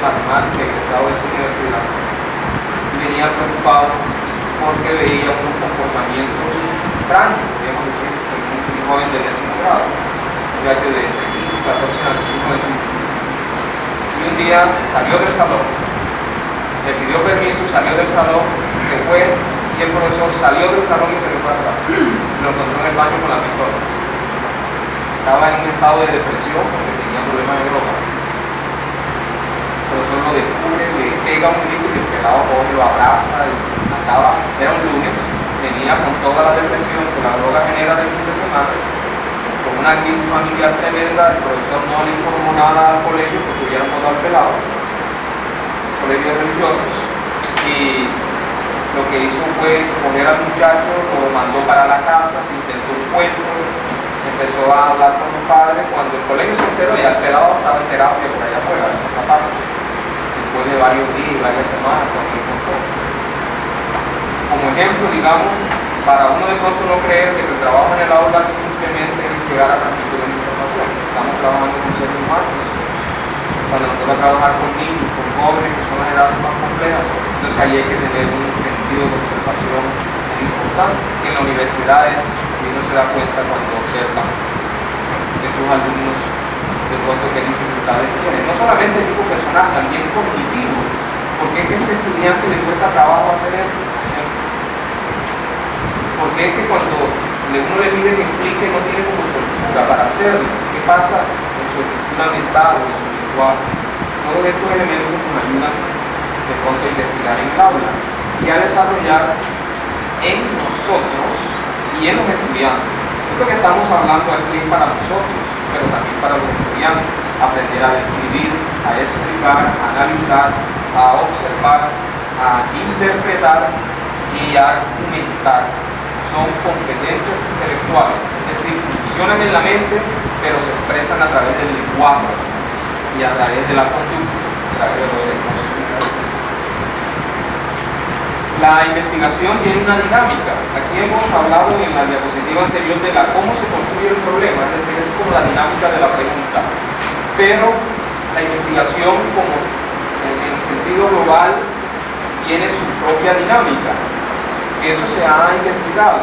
matemática egresado de esta universidad y venía preocupado porque veía unos comportamientos extraños, podríamos decir, en un joven de 10º grado, ya que de 15, 14 años, un jovencito. Y un día salió del salón, le pidió permiso, salió del salón, se fue y el profesor salió del salón y se le fue atrás. Lo encontró en el baño con la pistola. Estaba en un estado de depresión porque tenía problemas de droga. El profesor lo descubre, le pega un grito y el pelado coge, lo abraza y andaba. Era un lunes, venía con toda la depresión que la droga genera del fin de semana, con una crisis familiar tremenda. El profesor no le informó nada al colegio porque hubieran votado al pelado, colegios religiosos, y lo que hizo fue coger al muchacho, lo mandó para la casa, se inventó un cuento, empezó a hablar con los padres. Cuando el colegio se enteró, ya el pelado estaba en terapia por allá afuera, en otra parte, después de varios días, varias semanas, cuando le contó. Como ejemplo, digamos, para uno de pronto no creer que el trabajo en el aula simplemente es llegar a transmitir la información. Estamos trabajando con seres humanos. Cuando nos toca trabajar con niños, con jóvenes, que son las edades más complejas, entonces ahí hay que tener un sentido de observación muy importante. Si en las universidades uno se da cuenta cuando observa que sus alumnos de pronto qué dificultades tienen, no solamente de tipo personal, también cognitivo, porque es que a este estudiante le cuesta trabajo hacer esto, porque es que cuando uno le pide que explique no tiene como soltura para hacerlo. ¿Qué pasa en su estructura mental o en su lenguaje? Todos estos elementos nos ayudan de pronto a investigar en el aula y a desarrollar en nosotros y en los estudiantes. Esto que estamos hablando aquí es para nosotros, pero también para los estudiantes. Aprender a describir, a explicar, a analizar, a observar, a interpretar y a argumentar. Son competencias intelectuales, es decir, funcionan en la mente, pero se expresan a través del lenguaje y a través de la conducta, a través de los hechos. La investigación tiene una dinámica. Aquí hemos hablado en la diapositiva anterior de cómo se construye el problema, es decir, es como la dinámica de la pregunta. Pero la investigación, como en sentido global, tiene su propia dinámica. Eso se ha investigado.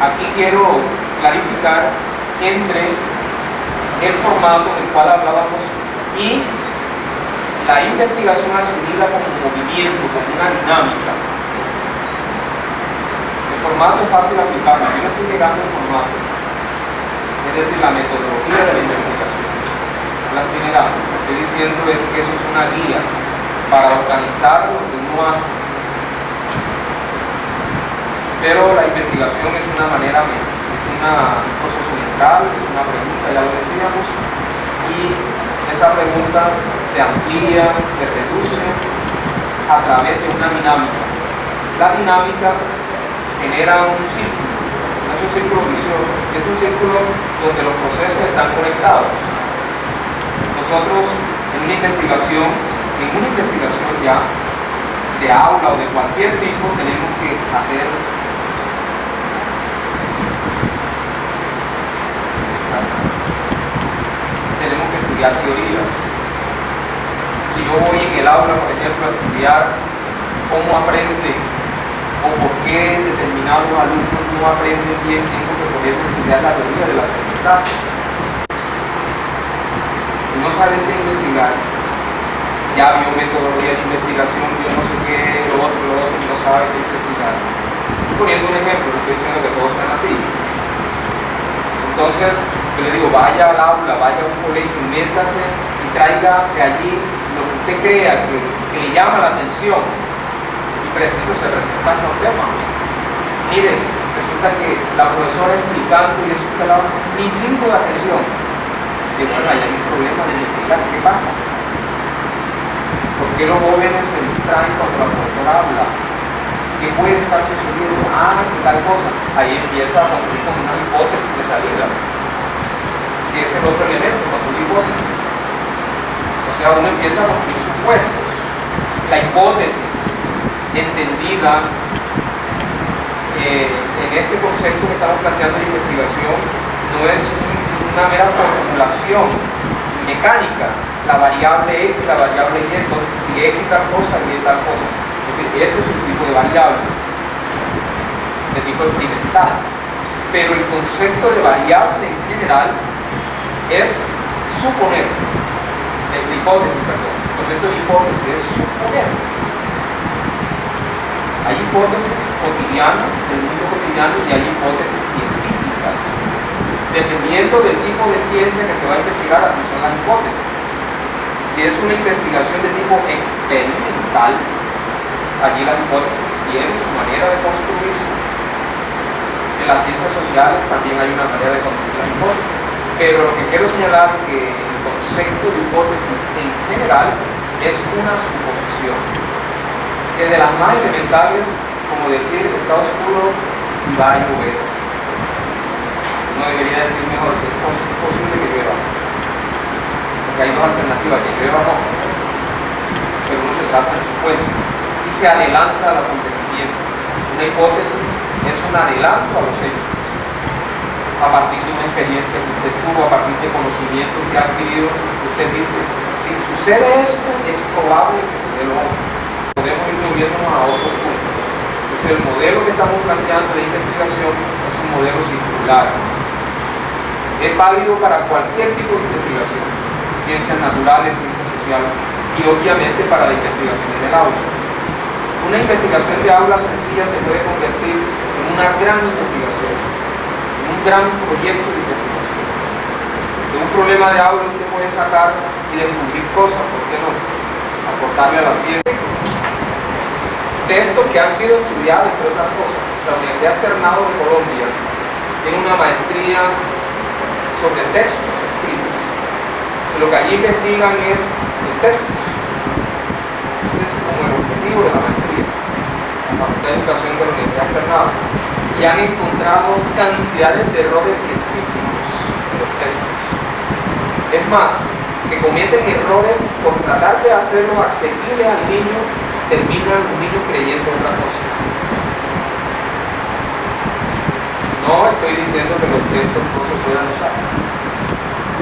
Aquí quiero clarificar entre el formato del cual hablábamos y la investigación asumida como movimiento, como una dinámica. El formato es fácil aplicarlo, yo no estoy negando el formato, es decir, la metodología de la investigación. No la estoy negando, lo que estoy diciendo es que eso es una guía para organizar lo que uno hace. Pero la investigación es una manera, es un proceso mental, es una pregunta, ya lo decíamos, y esa pregunta se amplía, se reduce a través de una dinámica. La dinámica genera un círculo, no es un círculo vicioso, es un círculo donde los procesos están conectados. Nosotros en una investigación ya de aula o de cualquier tipo tenemos que hacer estudiar teorías. Si yo voy en el aula, por ejemplo, a estudiar cómo aprende o por qué determinados alumnos no aprenden bien, tengo que por eso estudiar la teoría del aprendizaje. Si no saben qué investigar, ya vio metodología de investigación, yo no sé qué, lo otro, no sabe qué investigar. Estoy poniendo un ejemplo, no estoy diciendo que todos sean así. Entonces, yo le digo, vaya al aula, vaya a un colegio, métase y traiga de allí lo que usted crea que le llama la atención. Y preciso se presentan los temas. Miren, resulta que la profesora explicando y eso que ni 5 de atención. Y bueno, ahí hay un problema de investigar qué pasa. ¿Por qué los jóvenes se distraen cuando la profesora habla? ¿Qué puede estar sucediendo? Tal cosa. Ahí empieza a construir con una hipótesis de salida. Que es el otro elemento, construir hipótesis. O sea, uno empieza a construir supuestos. La hipótesis entendida en este concepto que estamos planteando de investigación no es una mera formulación mecánica, la variable X y la variable Y, entonces si X tal cosa, Y tal cosa. Es decir, ese es un tipo de variable, de tipo experimental. Pero el concepto de variable en general es suponer, el de hipótesis, perdón. El concepto de hipótesis es suponer. Hay hipótesis cotidianas del mundo cotidiano y hay hipótesis científicas. Dependiendo del tipo de ciencia que se va a investigar, así son las hipótesis. Si es una investigación de tipo experimental, allí las hipótesis tienen su manera de construirse. En las ciencias sociales también hay una manera de construir las hipótesis. Pero lo que quiero señalar es que el concepto de hipótesis en general es una suposición. Desde las más elementales, como decir que está oscuro y va a llover. No debería decir mejor que es posible que llueva. Porque hay dos alternativas, que llueva o no. Pero uno se basa en supuesto y se adelanta al acontecimiento. Una hipótesis es un adelanto a los hechos. A partir de una experiencia que usted tuvo, a partir de conocimientos que ha adquirido, usted dice, si sucede esto, es probable que se dé lo otro. Podemos ir moviéndonos a otros puntos. Entonces el modelo que estamos planteando de investigación es un modelo circular. Es válido para cualquier tipo de investigación, ciencias naturales, ciencias sociales y obviamente para las investigaciones del aula. Una investigación de aula sencilla se puede convertir en una gran investigación, en un gran proyecto de investigación. De un problema de aula usted puede sacar y descubrir cosas, ¿por qué no? Aportarle a la ciencia. Textos que han sido estudiados, entre otras cosas. La Universidad Externado de Colombia tiene una maestría sobre textos escritos. Y lo que allí investigan es el textos. Ese es como el objetivo de la maestría, la Facultad de Educación de la Universidad Externado. Y han encontrado cantidades de errores científicos en los textos. Es más, que cometen errores por tratar de hacerlo accesible al niño, terminan los niños creyendo otra cosa. No estoy diciendo que los textos no se puedan usar.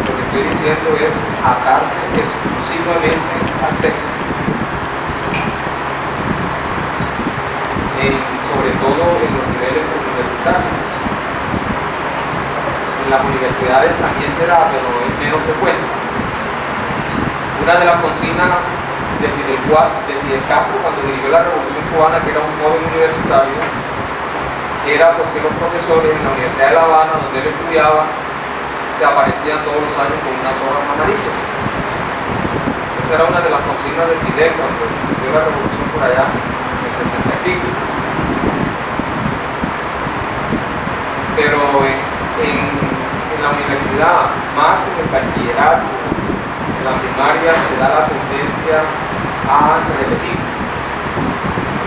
Lo que estoy diciendo es atarse exclusivamente al texto. Sobre todo en los niveles universitarios. En las universidades también se da, pero es menos frecuente. Una de las consignas de Fidel Castro cuando dirigió la Revolución Cubana, que era un joven universitario, era porque los profesores en la Universidad de La Habana, donde él estudiaba, se aparecían todos los años con unas hojas amarillas. Esa era una de las consignas de Fidel cuando dirigió la Revolución por allá en el 60 y pico. Pero en la universidad, más en el bachillerato, en la primaria se da la tendencia a repetir,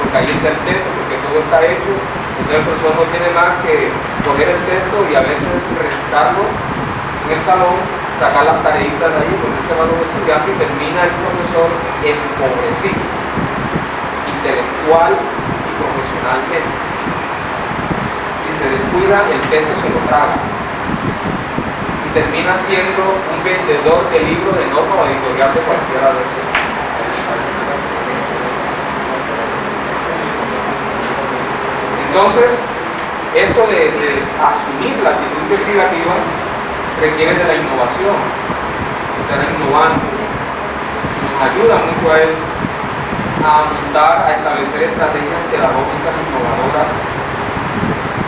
porque ahí está el texto, porque todo está hecho, entonces el profesor no tiene más que coger el texto y a veces recitarlo en el salón, sacar las tareitas de ahí, ponerse a los estudiantes y termina el profesor empobrecido, intelectual y profesionalmente. Si se descuida, el texto se lo traga. Termina siendo un vendedor de libros de norma o editorial de cualquiera de esos. Entonces, esto de asumir la actitud investigativa requiere de la innovación, de estar innovando. Nos ayuda mucho a eso, a montar, a establecer estrategias pedagógicas innovadoras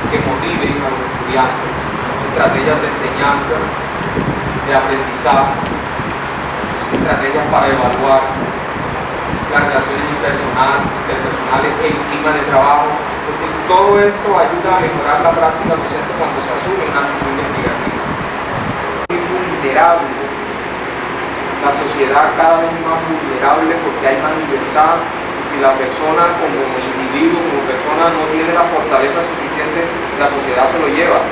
que motiven a los estudiantes. Estrategias de enseñanza, de aprendizaje, estrategias para evaluar las relaciones interpersonales, el clima de trabajo. Es decir, todo esto ayuda a mejorar la práctica docente cuando se asume una actitud investigativa. Es vulnerable, la sociedad cada vez más vulnerable porque hay más libertad. Y si la persona como individuo, como persona no tiene la fortaleza suficiente, la sociedad se lo lleva.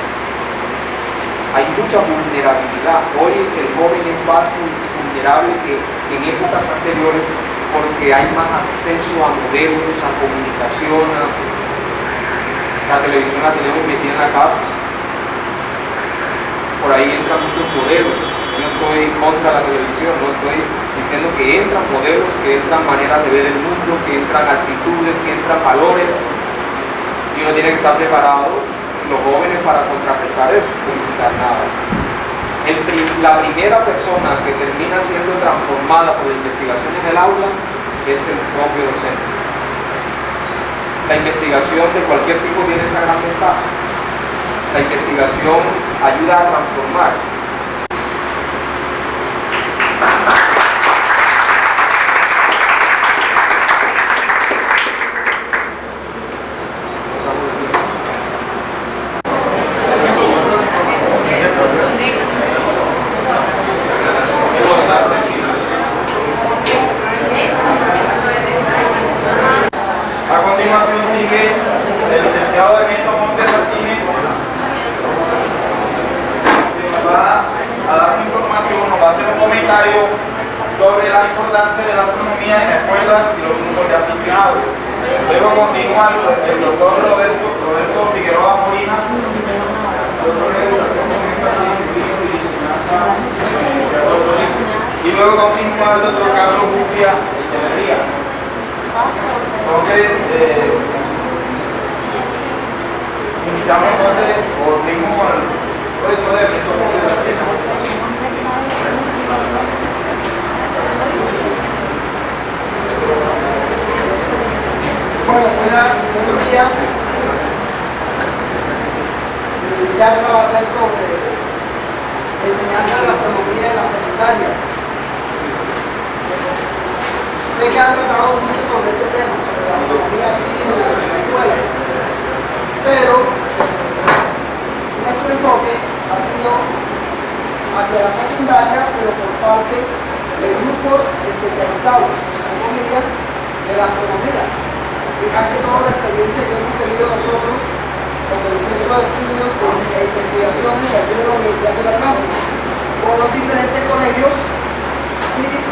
Hay mucha vulnerabilidad. Hoy el joven es más vulnerable que en épocas anteriores porque hay más acceso a modelos, a comunicación, la televisión la tenemos metida en la casa. Por ahí entran muchos modelos. Yo no estoy contra la televisión, no estoy diciendo que entran modelos, que entran maneras de ver el mundo, que entran actitudes, que entran valores, y uno tiene que estar preparado, los jóvenes, para contrarrestar eso, no necesitar nada. La primera persona que termina siendo transformada por la investigación en el aula es el propio docente. La investigación de cualquier tipo tiene esa gran ventaja. La investigación ayuda a transformar. A continuación sigue el licenciado Ernesto Montes Racines, que nos va a dar una información, nos va a hacer un comentario sobre la importancia de la astronomía en escuelas y los grupos de aficionados. Luego continúa el doctor Roberto Figueroa Molina, doctor de Educación Comunicación y Enseñanza, y luego continúa el doctor Carlos Bucia Echeverría. Entonces, iniciamos entonces, o seguimos con el profesor Ernesto Montes Racines. Bueno, buenos días. Mi charla va a ser sobre enseñanza de la astronomía en la secundaria. Sé que han tratado mucho sobre este tema, sobre la astronomía aquí en la escuela, pero nuestro enfoque ha sido hacia la secundaria, pero por parte de grupos especializados, entre comillas, de la astronomía. Y más que todo la experiencia que hemos tenido nosotros con el Centro de Estudios e Investigaciones de aquí de la Universidad del Atlántico, con los diferentes colegios y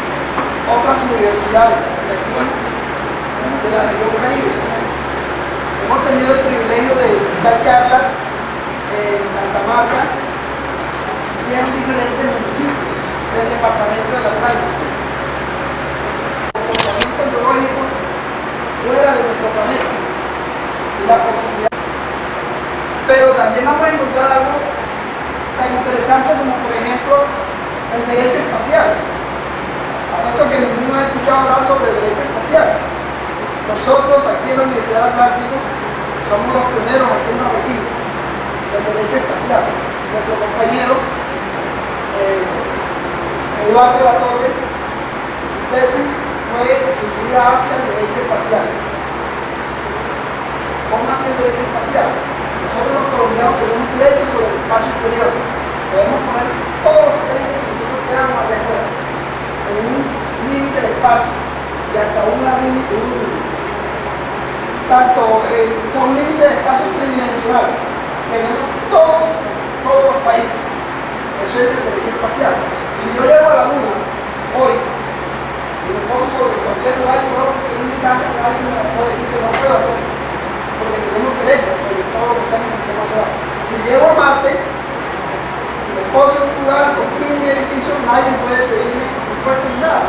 otras universidades de aquí de la región Caribe. Hemos tenido el privilegio de dar charlas en Santa Marta y en diferentes municipios del departamento del Atlántico. El comportamiento biológico fuera de nuestro planeta y la posibilidad. Pero también vamos a encontrar algo tan interesante como, por ejemplo, el derecho espacial. Apuesto que ninguno ha escuchado hablar sobre el derecho espacial. Nosotros aquí en la Universidad del Atlántico somos los pioneros aquí en Marroquí del derecho espacial. Nuestro compañero Eduardo Latorre, su tesis fue dirigida hacia el derecho espacial. ¿Cómo hacia el derecho espacial? Nosotros los colombianos tenemos derecho sobre el espacio exterior. Podemos poner todos los satélites que nosotros queramos allá afuera, en un límite de espacio y hasta un límite de espacio tridimensional. Tenemos todos los países. Eso es el derecho espacial. Si yo llego a la Luna hoy y me pongo sobre cualquier lugar, en mi casa nadie me puede decir que no puedo hacer, porque tenemos derechos sobre todo lo que está en el sistema solar. Si llego a Marte, me pongo en un lugar, construyo un edificio, nadie puede pedirme impuestos ni nada.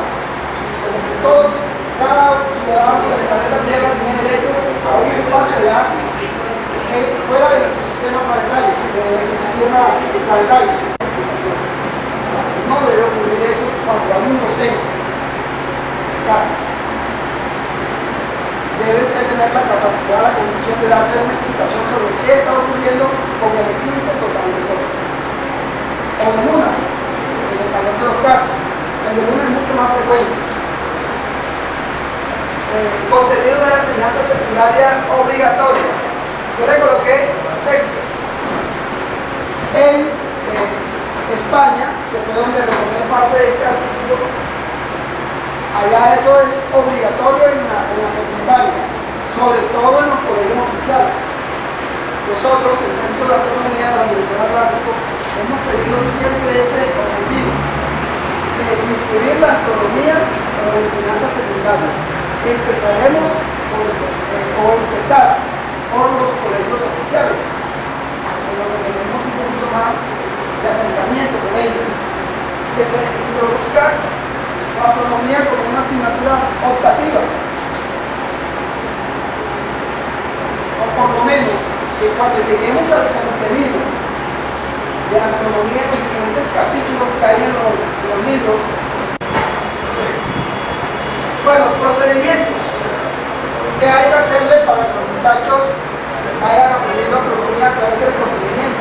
Porque todos, cada ciudadano del planeta Tierra tiene derecho a un espacio ya fuera de nuestro sistema planetario, No debe ocurrir eso cuando hay un docente en casa. Debe usted tener la capacidad, la condición de darle una explicación sobre qué está ocurriendo con el eclipse total de sol. O de luna, en el mayor de los casos. El de luna es mucho más frecuente. Contenido de la enseñanza secundaria obligatoria. Yo le coloqué sexo. En España, que fue donde retomé parte de este artículo, allá eso es obligatorio en la secundaria, sobre todo en los colegios oficiales. Nosotros, el Centro de Astronomía de la Universidad del Atlántico, hemos tenido siempre ese objetivo de incluir la astronomía en la enseñanza secundaria. Empezaremos empezar por los colegios oficiales, en donde tenemos un poquito más de acercamiento con ellos. que se introduzca la astronomía como una asignatura optativa, o por lo menos que cuando lleguemos al contenido de astronomía en los diferentes capítulos que hay en los libros. Bueno, procedimientos. ¿Qué hay que hacerle para que los muchachos vayan aprendiendo astronomía a través del procedimiento?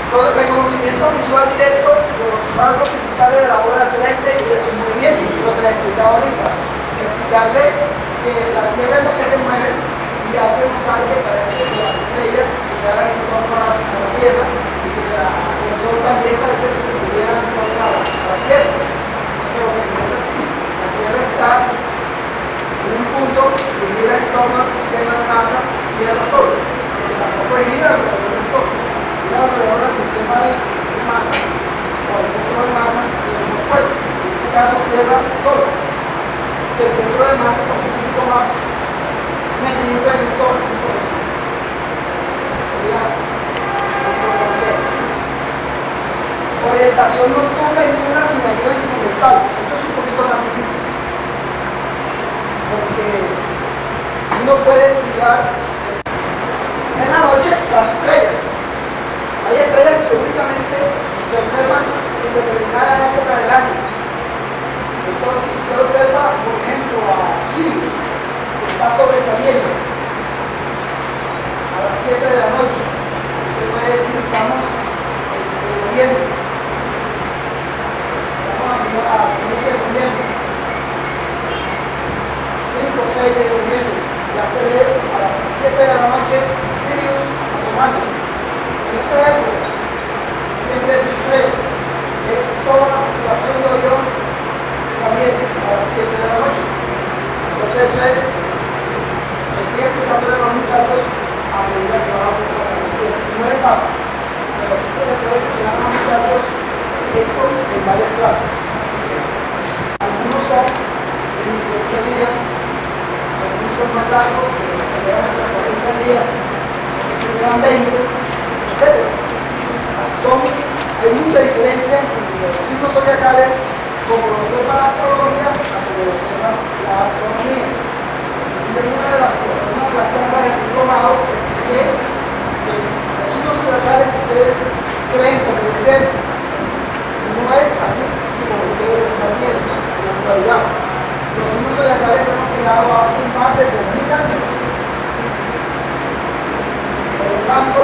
Todo el reconocimiento visual directo de los rasgos principales de la bola celeste y de sus movimientos, lo que les explicaba ahorita. Explicarle que la Tierra es la que se mueve y hace notar que parece que las estrellas llegaran en torno a la Tierra y que el Sol también parece que se moviera en torno a la Tierra. Pero que no es así. La Tierra está en un punto que gira en torno al sistema de masa Tierra-Sol. Tampoco gira alrededor del Sol. Gira alrededor del sistema de masa o el centro de masa de un cuerpo. En este caso Tierra-Sol. El centro de masa está un poquito más metido en el Sol y por eso. Orientación nocturna y una asignatura instrumental. Esto es un poquito más difícil porque uno puede estudiar en la noche las estrellas. Hay estrellas que únicamente se observan en determinada época del año. Entonces, si usted observa, por ejemplo, a Sirius, que está sobresaliendo a las 7 de la noche, usted puede decir, estamos en noviembre. A inicio de noviembre, 5 o 6 de noviembre, ya se ve a las 7 de la noche Sirius asomándose. En esta época, diciembre 23, es toda la situación de Orión saliendo a las 7 de la noche. Entonces eso es el tiempo que explicándole a los muchachos a medida que vamos pasando el tiempo. No es fácil, pero sí se les puede enseñar a los muchachos esto en varias clases. Algunos son de 18 días, algunos son más largos, que llevan hasta 40 días, otros se llevan 20, etc. Hay mucha diferencia entre los signos zodiacales, como lo observa la astrología, a como lo observa la astronomía. Una de las cámaras que he tomado es que los signos zodiacales que ustedes creen que deben ser, no es así como ustedes están viendo en la actualidad. Los signos zodiacales fueron creados hace más de 2000 años. Por lo tanto,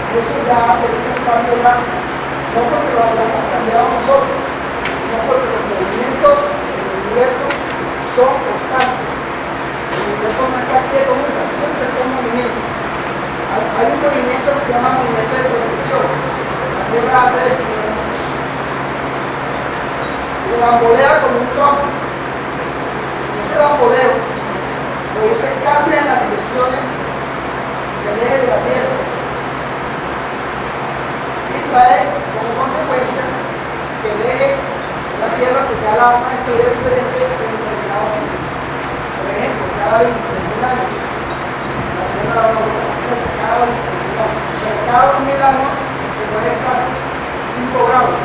eso ya ha tenido un cambio grande, no porque lo hayamos cambiado nosotros, sino porque los movimientos del universo son constantes. El universo no está quieto nunca, siempre está en movimiento. Hay un movimiento que se llama movimiento de precesión. La Tierra hace esto. Se bambolea como un trompo. Ese bamboleo produce cambios en las direcciones del eje de la Tierra y trae como consecuencia que el eje de la Tierra se señala a una estrella diferente en determinado sitio. Por ejemplo, cada 26.000 años la Tierra da una vuelta cada 26.000 años. O sea, cada 2.000 años se mueve casi 5 grados.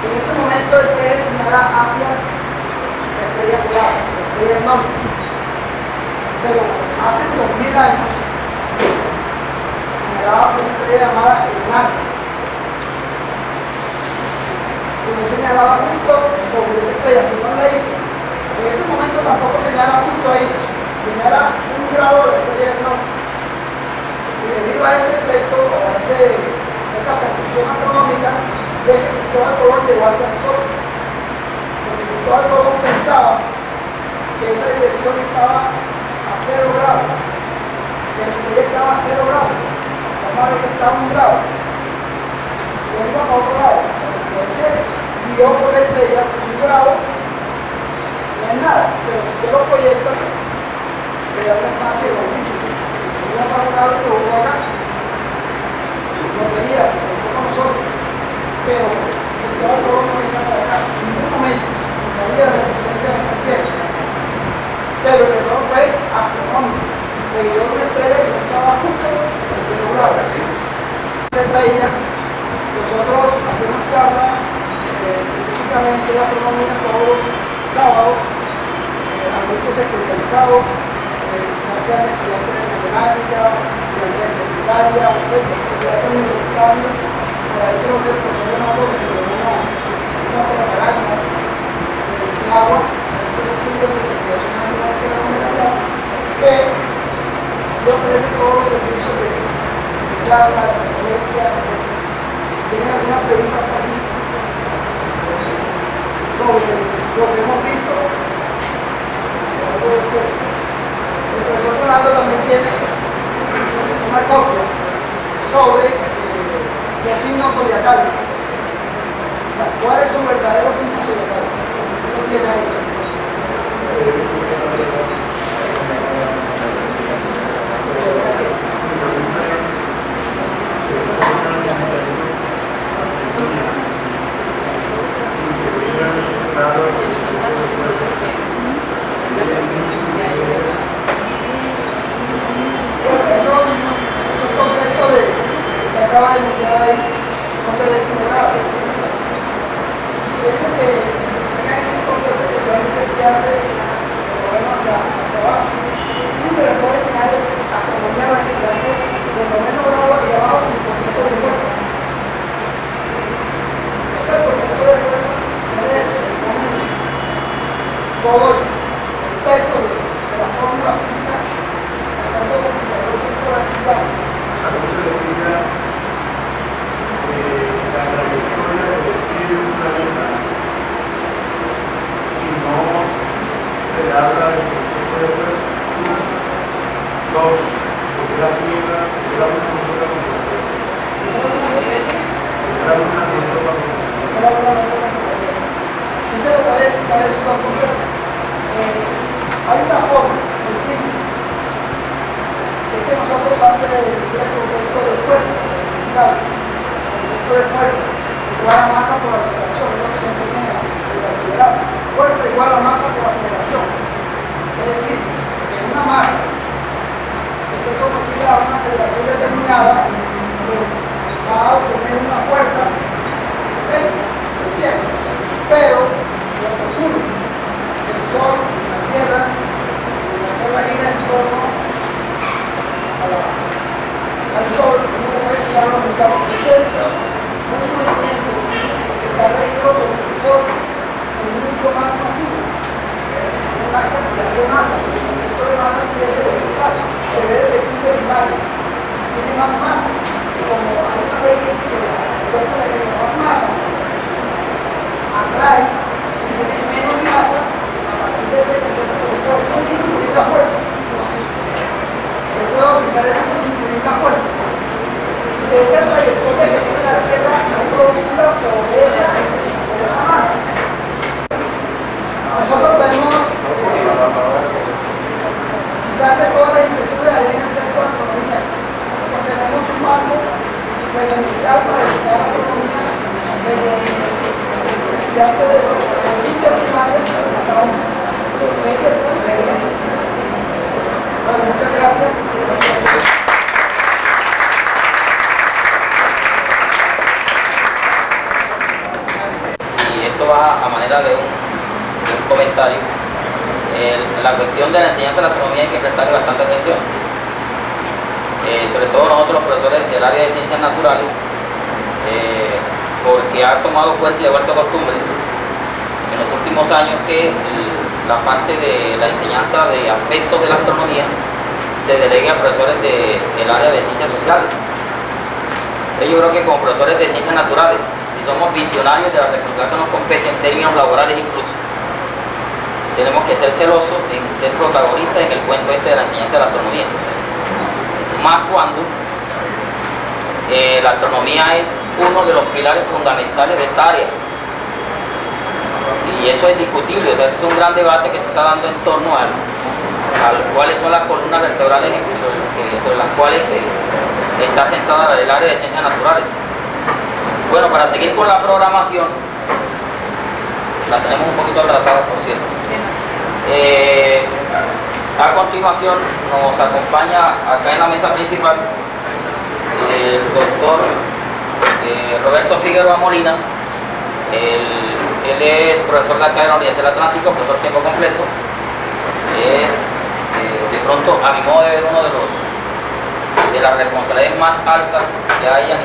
En este momento ese eje señala hacia la estrella polar, la estrella del norte. Pero hace 2.000 años señalaba hacia una estrella llamada el Enano. Y no señalaba justo sobre esa estrella, sino en la isla. En este momento tampoco señala justo ahí, señala 1 grado de la estrella del norte. Y debido a ese efecto, a esa percepción astronómica, ve que Cristóbal Colón llegó hacia nosotros. Porque Cristóbal Colón pensaba que esa dirección estaba a 0 grados, que la estrella estaba a 0 grados. Vamos a ver que está a 1 grado. Y él iba a otro grado. Entonces, guió por la estrella 1 grado, no es nada, pero si usted lo proyecta, le da un espacio grandísimo. Uno para un lado y otro acá. No quería, se preocupó con nosotros. Pero Cristóbal Colón no venía para acá en ningún momento, ni sabía de la existencia de esta Tierra. Pero el error fue astronómico, seguidor de una estrella que no estaba justo en 0 grados. La estrella solamente de astronomía todos los sábados, a grupos especializados, ya sean estudiantes de matemática, estudiantes de secundaria, etc. Estudiantes universitarios, por ahí creo que el profesor Leonardo que le dio una propaganda de Agua, de estudios de investigación ambiental de la universidad, que le ofrece todos los servicios de charla, de conferencia, etc. ¿Tienen alguna pregunta para mí sobre lo que hemos visto? Pues, el profesor Leonardo también tiene una copia sobre los signos zodiacales. O sea, ¿cuál es su verdadero signo zodiacal? ¿Qué lo tiene ahí? Esos conceptos que acaba de mencionar ahí son de décimo grado. Fíjense que si tengan esos conceptos que yo les decía antes, lo ven hacia abajo. Sí se les puede enseñar astronomía a los estudiantes de noveno grado hacia abajo sin concepto de fuerza. El concepto de fuerza pone todo el peso de la fórmula física tanto como por actividad. O sea, ¿cómo se le explica la trayectoria que describe un planeta si no se le habla del concepto de fuerza? Uno, dos, porque la Tierra era una moneda con la Tierra. Era una moneda con la Tierra. Sí se le puede explicar eso con conceptos. Hay una forma sencilla. Es que nosotros antes de decir el concepto de fuerza, el concepto de fuerza igual a masa por aceleración, es lo que me enseñan en el bachillerato. Fuerza igual a masa por aceleración. Es decir, que una masa que esté sometida a una aceleración determinada, pues va a obtener una fuerza del tiempo. Pero lo que ocurre, el Sol, la Tierra gira en torno al Sol, uno puede fijar los resultados. Es un movimiento que está regido por el Sol es mucho más masivo, es decir, tiene más cantidad de masa. El concepto de masa sí es elemental, se ve desde el punto primario, tiene más masa. Como hay una ley que dice que el cuerpo le tiene más masa, atrae, tiene menos masa, a partir de ese concepto se le puede sin incluir la fuerza. Se puede aplicar eso sin incluir la fuerza. De esa trayectoria que tiene la Tierra no producida por esa masa. Nosotros podemos darle toda la inquietud de la ley en el centro de astronomía. Nosotros tenemos un marco referencial para estudiar astronomía desde estudiantes de servicio primaria hasta 11. Bueno, muchas gracias. Y esto va a manera de un comentario. La cuestión de la enseñanza de la astronomía hay que prestarle bastante atención. Sobre todo nosotros los profesores del área de ciencias naturales, porque ha tomado fuerza y ha vuelto costumbre en los últimos años que la parte de la enseñanza de aspectos de la astronomía se delegue a profesores del área de ciencias sociales. Yo creo que como profesores de ciencias naturales, si somos visionarios de la responsabilidad que nos compete en términos laborales incluso, tenemos que ser celosos en ser protagonistas en el cuento este de la enseñanza de la astronomía. Más cuando la astronomía es uno de los pilares fundamentales de esta área. Y eso es discutible, o sea, ese es un gran debate que se está dando en torno a cuáles son las columnas vertebrales sobre las cuales está sentada el área de ciencias naturales. Bueno, para seguir con la programación, la tenemos un poquito atrasada, por cierto. A continuación nos acompaña acá en la mesa principal el doctor Roberto Figueroa Molina, el Él es profesor de acá de la Universidad del Atlántico, profesor tiempo completo. Es, de pronto, a mi modo de ver, uno de las responsabilidades más altas que hay a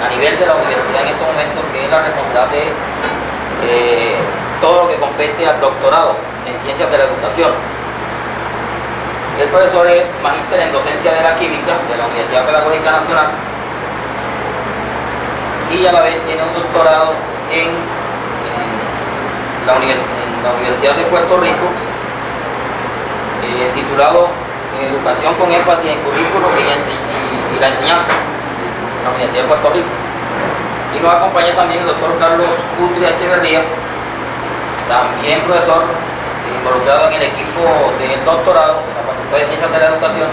nivel de la universidad en estos momentos, que es la responsabilidad de todo lo que compete al doctorado en ciencias de la educación. El profesor es magíster en docencia de la química de la Universidad Pedagógica Nacional y a la vez tiene un doctorado en la Universidad de Puerto Rico, titulado Educación con énfasis en currículo y la enseñanza, en la Universidad de Puerto Rico. Y nos acompaña también el doctor Carlos Utria Echeverría, también profesor involucrado en el equipo del doctorado de la Facultad de Ciencias de la Educación.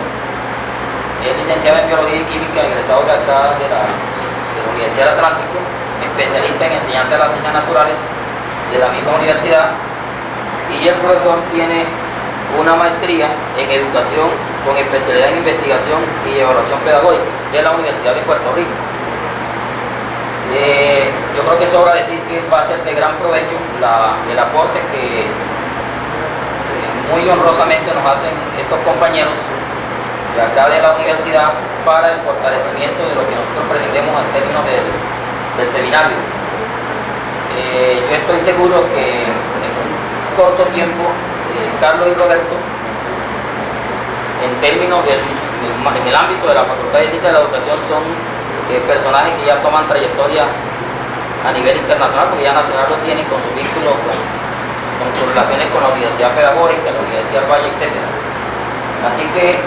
Es licenciado en Biología y Química, egresado de acá de la Universidad del Atlántico, especialista en enseñanza de las ciencias naturales de la misma universidad, y el profesor tiene una maestría en educación con especialidad en investigación y evaluación pedagógica de la Universidad de Puerto Rico. Yo creo que sobra decir que va a ser de gran provecho el aporte que muy honrosamente nos hacen estos compañeros de acá de la universidad para el fortalecimiento de lo que nosotros pretendemos en términos del seminario. Yo estoy seguro que en un corto tiempo Carlos y Roberto, en términos en el ámbito de la Facultad de Ciencias de la Educación, son personajes que ya toman trayectoria a nivel internacional, porque ya nacional lo tienen con sus vínculos, con sus relaciones con la Universidad Pedagógica, la Universidad del Valle, etc. Así que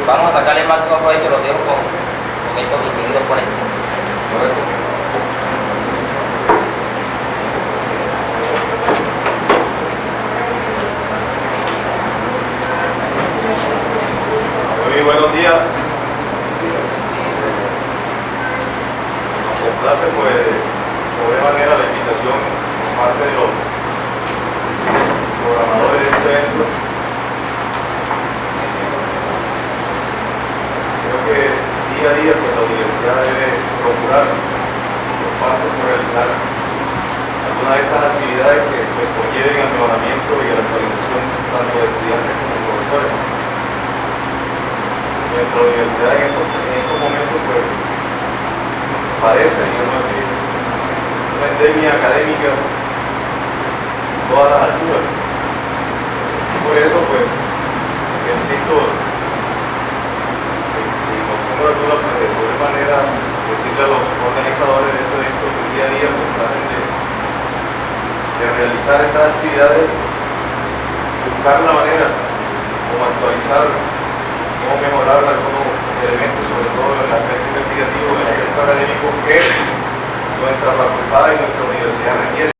vamos a sacarle el máximo provecho, los dejo con estos distinguidos ponentes. Roberto. Muy buenos días. Nos complace pues sobremanera la invitación por parte de los programadores de este evento. Creo que día a día pues la universidad debe procurar por parte por realizar algunas de estas actividades que pues, conlleven al mejoramiento y a la actualización tanto de estudiantes como de profesores. Nuestra universidad en estos momentos pues, padece, digamos así, una endemia académica en todas las alturas. Y por eso, pues, insisto, y nos pongo de acuerdo pues, de sobremanera decirle a los organizadores de este evento que día a día pues, traten de realizar estas actividades, buscar la manera como actualizar, cómo mejorar algunos elementos, sobre todo en el aspecto investigativo, en el aspecto académico que nuestra facultad y nuestra universidad requiere.